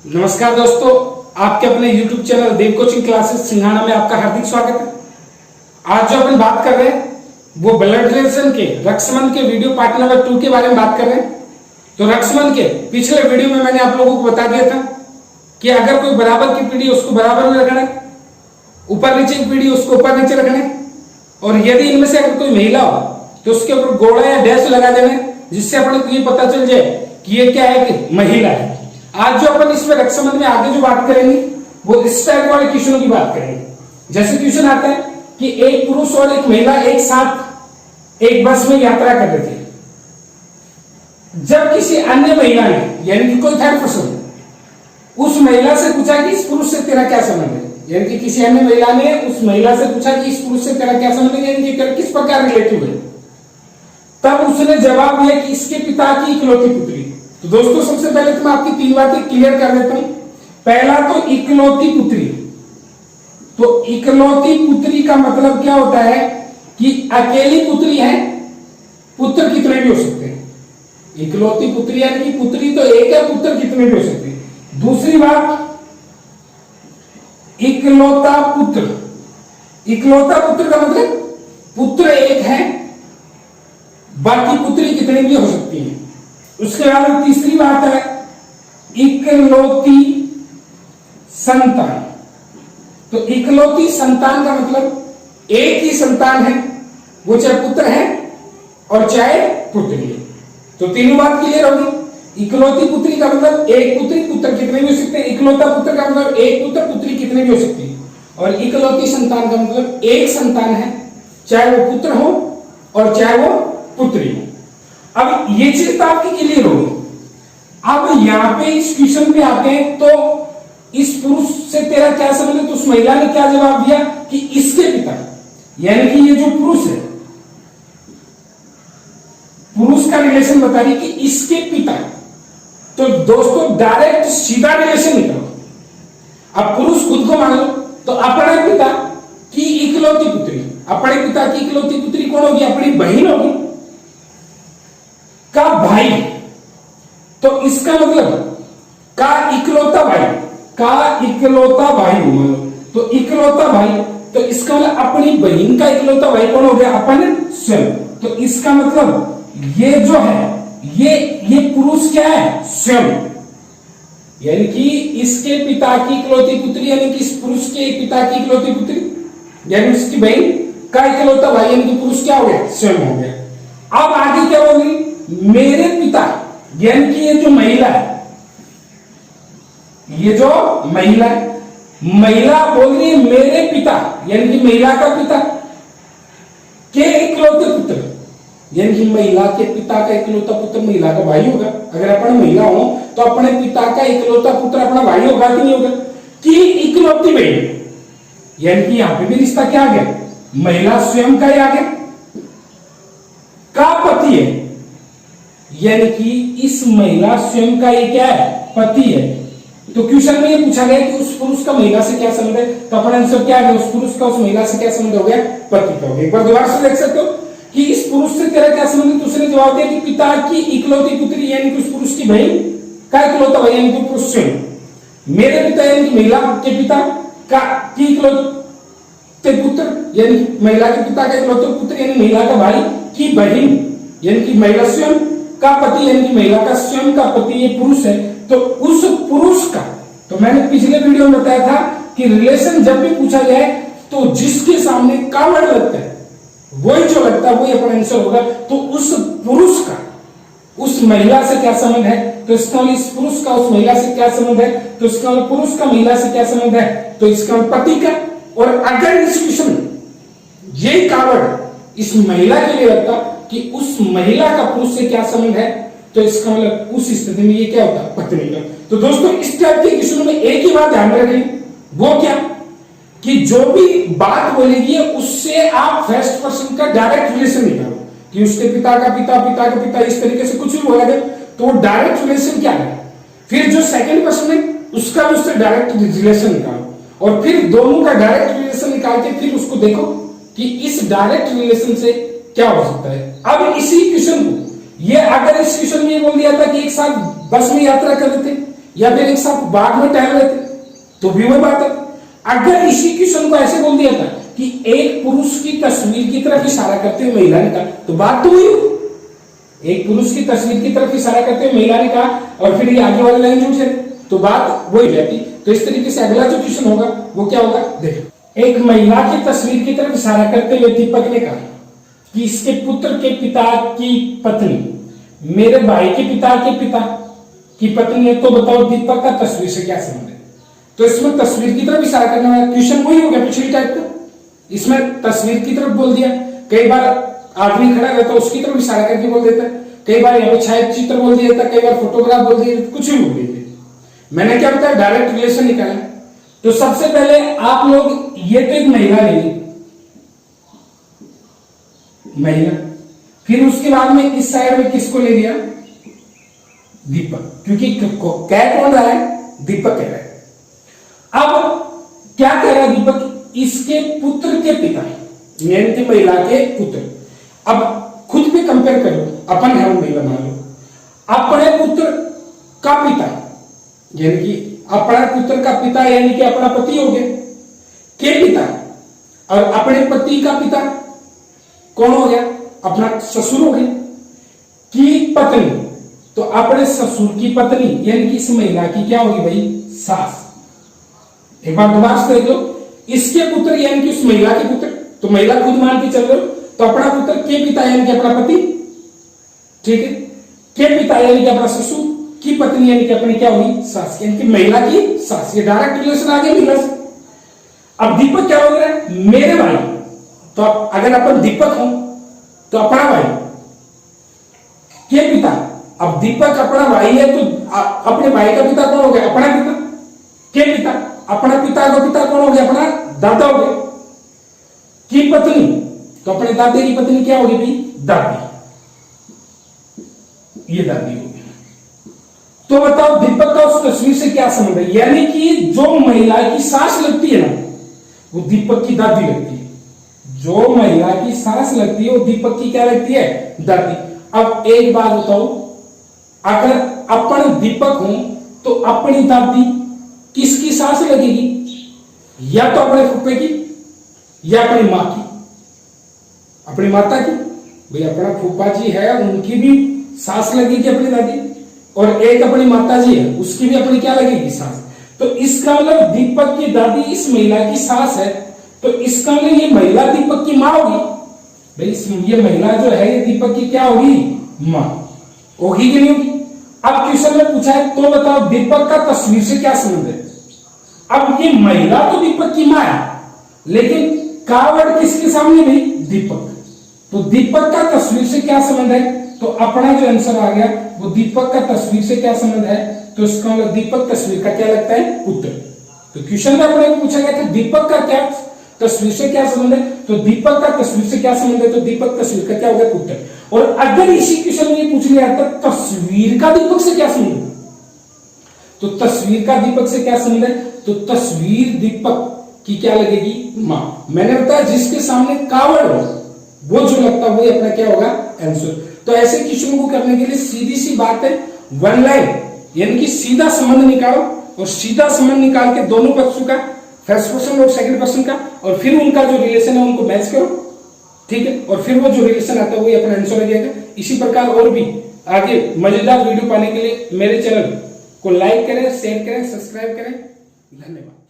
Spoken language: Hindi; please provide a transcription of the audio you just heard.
नमस्कार दोस्तों, आपके अपने YouTube चैनल देव कोचिंग क्लासेस सिंघाना में आपका हार्दिक स्वागत है। आज जो अपन बात कर रहे हैं वो ब्लड रिलेशन के रक्षमन के वीडियो पार्ट नंबर 2 के बारे में बात कर रहे हैं। तो रक्षमन के पिछले वीडियो में मैंने आप लोगों को बता दिया था कि अगर कोई बराबर की पीढ़ी उसको बराबर में रखना है, ऊपर नीचे की पीढ़ी उसको ऊपर नीचे रखना है, और यदि इनमें से अगर कोई महिला हो तो उसके ऊपर गोला या डैश लगा देना, जिससे अपन को ये पता चल जाए कि ये क्या है कि महिला है। आज जो अपन इसमें रक्षाबंधन में आगे जो बात करेंगे वो इस टाइप वाले क्वेश्चनों की बात करेंगे। जैसे क्वेश्चन आता है कि एक पुरुष और एक महिला एक साथ एक बस में यात्रा कर रहे थे। जब किसी अन्य महिला ने, यानी कि कोई थर्ड पर्सन, उस महिला से पूछा कि इस पुरुष से तेरा क्या संबंध है, यानी कि किसी अन्य महिला ने उस महिला से पूछा कि इस पुरुष से तेरा क्या संबंध है, यानी कि किस प्रकार रिलेटिव है, तब उसने जवाब दिया कि इसके पिता की इकलौती पुत्री। तो दोस्तों सबसे पहले तो मैं आपकी तीन बातें क्लियर कर देता हूं। पहला तो इकलौती पुत्री। तो इकलौती पुत्री का मतलब क्या होता है कि अकेली पुत्री है, पुत्र कितने भी हो सकते हैं। इकलौती पुत्री यानी कि पुत्री तो एक है, पुत्र कितने भी हो सकते हैं। दूसरी बात, इकलौता पुत्र। इकलौता पुत्र का मतलब पुत्र एक है, बाकी पुत्री कितने भी हो सकती है। उसके बाद तीसरी बात है इकलौती संतान। तो इकलौती संतान का मतलब एक ही संतान है, वो चाहे पुत्र है और चाहे पुत्री है। तो तीनों बात क्लियर होगी। इकलौती पुत्री का मतलब एक पुत्री, पुत्र कितने भी हो सकते हैं। इकलौता पुत्र का मतलब एक पुत्र, पुत्री कितने भी हो सकती है। और इकलौती संतान का मतलब एक संतान है, चाहे वो पुत्र हो और चाहे वो पुत्री हो। अब ये चीज तो आपकी क्लियर होगी। अब यहां पे इस क्वेश्चन पे आते हैं तो इस पुरुष से तेरा क्या संबंध है। तो उस महिला ने क्या जवाब दिया कि इसके पिता, यानी कि ये जो पुरुष है, पुरुष का रिलेशन बता रही कि इसके पिता। तो दोस्तों डायरेक्ट सीधा रिलेशन निकालो। अब पुरुष खुद को मान लो तो अपने पिता की इकलौती पुत्री, अपने पिता की इकलौती पुत्री कौन होगी, अपनी बहन होगी का भाई। तो इसका मतलब का इकलौता भाई, का इकलौता भाई हो। तो इकलौता भाई, तो इसका मतलब अपनी बहन का इकलौता भाई कौन हो गया, अपन स्वयं। तो इसका मतलब ये जो है ये पुरुष क्या है, स्वयं। यानी कि इसके पिता की इकलौती पुत्री, यानी कि इस पुरुष के पिता की इकलौती पुत्री, यानी उसकी बहन का इकलौता भाई, यानी कि पुरुष क्या हो गया, स्वयं हो गया। अब आगे क्या होगी, मेरे पिता, यानी कि ये जो महिला है, ये जो महिला है, महिला बोल रही है मेरे पिता, यानी कि महिला का पिता के इकलौते पुत्र, यानी कि महिला के पिता का इकलौता पुत्र महिला का भाई होगा। अगर अपन महिला हो तो अपने पिता का इकलौता पुत्र अपना भाई होगा कि नहीं होगा, कि इकलौती बहन, यानी कि यहां पे भी रिश्ता क्या आ गया, महिला स्वयं का ही आ गया, का पति है, यानी कि इस महिला स्वयं का ये क्या है, पति है। तो क्वेश्चन में ये पूछा गया कि उस पुरुष का महिला से क्या संबंध है, तो अपना आंसर क्या है, उस पुरुष का उस महिला से क्या संबंध हो गया, पति का हो गया। एक बार दोबारा से देख सकते हो कि इस पुरुष से तेरा क्या संबंध है। दूसरे जवाब दिया कि पिता की इकलौती पुत्री, यानी कि उस पुरुष की बहन का इकलौता भाई, यानी कि पुरुष स्वयं। मेरे पिता यानी कि महिला के पिता का की इकलौते पुत्र, यानी कि महिला के पिता का इकलौते पुत्र, यानी महिला का भाई की बहन, यानी कि महिला स्वयं का पति, यानी कि महिला का स्वयं का पति ये पुरुष है। तो उस पुरुष का, तो मैंने पिछले वीडियो में बताया था कि रिलेशन जब भी पूछा जाए तो जिसके सामने का वर्ड लगता है वही जो लगता है वही अपना आंसर होगा। तो उस पुरुष का उस महिला से क्या संबंध है, तो इसका मतलब इस पुरुष का उस महिला से क्या संबंध है, तो इसका मतलब पुरुष का महिला से क्या संबंध है, तो इसका मतलब पति का। और अगर इस क्वेश्चन ये कावर्ड इस महिला के लिए लगता कि उस महिला का पुरुष से क्या संबंध है, तो इसका मतलब उस स्थिति में ये क्या होता, पत्नी का। तो दोस्तों इस टाइप के क्वेश्चन में एक ही बात ध्यान रखें, वो क्या कि जो भी बात बोलेगी उससे आप फर्स्ट पर्सन का डायरेक्ट रिलेशन निकालो। कि उसके पिता का पिता, पिता का पिता, इस तरीके से कुछ भी बोला जाए तो डायरेक्ट रिलेशन क्या है। फिर जो सेकंड पर्सन है उसका भी उससे डायरेक्ट रिलेशन निकालो, और फिर दोनों का डायरेक्ट रिलेशन निकाल के फिर उसको देखो कि इस डायरेक्ट रिलेशन से क्या हो सकता है। अब इसी क्वेश्चन को ये अगर इस क्वेश्चन में बोल दिया था कि एक साथ बस में यात्रा कर रहे थे, या फिर एक साथ बाग में टहल रहे थे, तो भी वही बात है। अगर इसी क्वेश्चन को ऐसे बोल दिया था कि एक पुरुष की तस्वीर की तरफ इशारा करते हुए महिला ने कहा, तो बात तो हुई। एक पुरुष की तस्वीर की तरफ इशारा करते हुए महिला ने कहा और फिर ये आगे वाली लाइन जुड़ जाए, तो बात वही जाती। तो इस तरीके से अगला जो क्वेश्चन होगा वो क्या होगा, देखो। एक महिला की तस्वीर की तरफ इशारा करते हुए दीपक ने कहा कि इसके पुत्र के पिता की पत्नी मेरे भाई के पिता की पत्नी है, तो बताओ दीपक का तस्वीर से क्या संबंध है। तो इसमें तस्वीर की तरफ इशारा करने वाला क्वेश्चन वही हो गया पिछली टाइप का। इसमें तस्वीर की तरफ बोल दिया, कई बार आदमी खड़ा रहता है उसकी तरफ इशारा करके बोल देता है, कई बार यहाँ पे छायाचित्र बोल दिया जाता है, कई बार फोटोग्राफ बोल दिया, कुछ भी बोल देते। मैंने क्या बताया, डायरेक्ट रिलेशन निकाला। तो सबसे पहले आप लोग ये तो एक महिला लेंगे, महिला, फिर उसके बाद में इस साइड में किसको ले लिया, दीपक, क्योंकि कह कौन रहा है, दीपक कह रहा है। अब क्या कह रहा है दीपक, इसके पुत्र के पिता यानी कि महिला के पुत्र। अब खुद भी कंपेयर कर लो, अपन है महिला मान लो, अपने पुत्र का पिता यानी कि अपना पुत्र का पिता यानी कि अपना पति हो गया के पिता, और अपने पति का पिता कौन हो गया, अपना ससुर हो गया की पत्नी। तो अपने ससुर की पत्नी यानी कि इस महिला की क्या होगी भाई, सास। एक बार दोबारा से देख लो, इसके पुत्र यानी कि उस महिला के पुत्र, तो महिला खुद मान के चल रहे हो, तो अपना पुत्र के पिता यानी कि अपना पति, ठीक है, के पिता यानी कि अपना ससुर, की पत्नी यानी कि अपनी क्या हुई, सास, यानी कि महिला की सास। ये डायरेक्ट रिलेशन आ गया महिला से। अब दीपक क्या बोल रहा है, मेरे भाई, तो अगर अपन दीपक हो तो अपना भाई के पिता। अब दीपक अपना भाई है तो अपने भाई का पिता कौन हो गया, अपना पिता के पिता। अपना पिता का पिता कौन हो गया, अपना दादा हो गया। की पत्नी, तो अपने दादे की पत्नी क्या होगी भाई, दादी, ये दादी होगी। तो बताओ दीपक का उस तस्वीर से क्या संबंध है, यानी कि जो महिला की सास लगती है ना वो दीपक की दादी लगती है, जो महिला की सास लगती है वो दीपक की क्या लगती है, दादी। अब एक बात बताओ, अगर अपन दीपक हूं तो अपनी दादी किसकी सास लगेगी, या तो अपने फूफे की या अपनी मां की, अपनी माता की। भाई अपना फूफा जी है उनकी भी सास लगेगी अपनी दादी, और एक अपनी माता जी है उसकी भी अपनी क्या लगेगी, सास। तो इसका मतलब दीपक की दादी इस महिला की सास है, तो इसका मतलब ये महिला दीपक की मां होगी। भाई ये महिला जो है ये दीपक की क्या होगी, मां होगी कि नहीं होगी। अब क्वेश्चन में पूछा है तो बताओ दीपक का तस्वीर से क्या संबंध है। अब ये महिला तो दीपक की मां है, लेकिन कावड़ किसके सामने भी, दीपक। तो दीपक का तस्वीर से क्या संबंध है, तो अपना जो आंसर आ गया वो दीपक का तस्वीर से क्या संबंध है, तो इसका मतलब दीपक तस्वीर का क्या लगता है, पुत्र। तो क्वेश्चन में अपने को पूछा गया था दीपक का क्या तस्वीर से क्या संबंध है, तो दीपक का तस्वीर से क्या संबंध है, तो दीपक तस्वीर का क्या हो गया, पुत्र। और अगर इसी क्वेश्चन में पूछ लिया था तस्वीर का दीपक से क्या संबंध है, तो तस्वीर का दीपक से क्या संबंध है, तो तस्वीर दीपक की क्या लगेगी, मां। मैंने बताया जिसके सामने कावड़ हो वो जो लगता है वही अपना क्या होगा, आंसर। तो ऐसे क्वेश्चन को करने के लिए सीधी सी बात है, वन लाइन यानी कि सीधा संबंध निकालो, और सीधा संबंध निकाल के दोनों पक्षों का, फर्स्ट पर्सन और सेकंड पर्सन का, और फिर उनका जो रिलेशन है उनको मैच करो, ठीक है, और फिर वो जो रिलेशन आता है वही अपना आंसर हो जाएगा। इसी प्रकार और भी आगे मजेदार वीडियो पाने के लिए मेरे चैनल को लाइक करें, शेयर करें, सब्सक्राइब करें। धन्यवाद।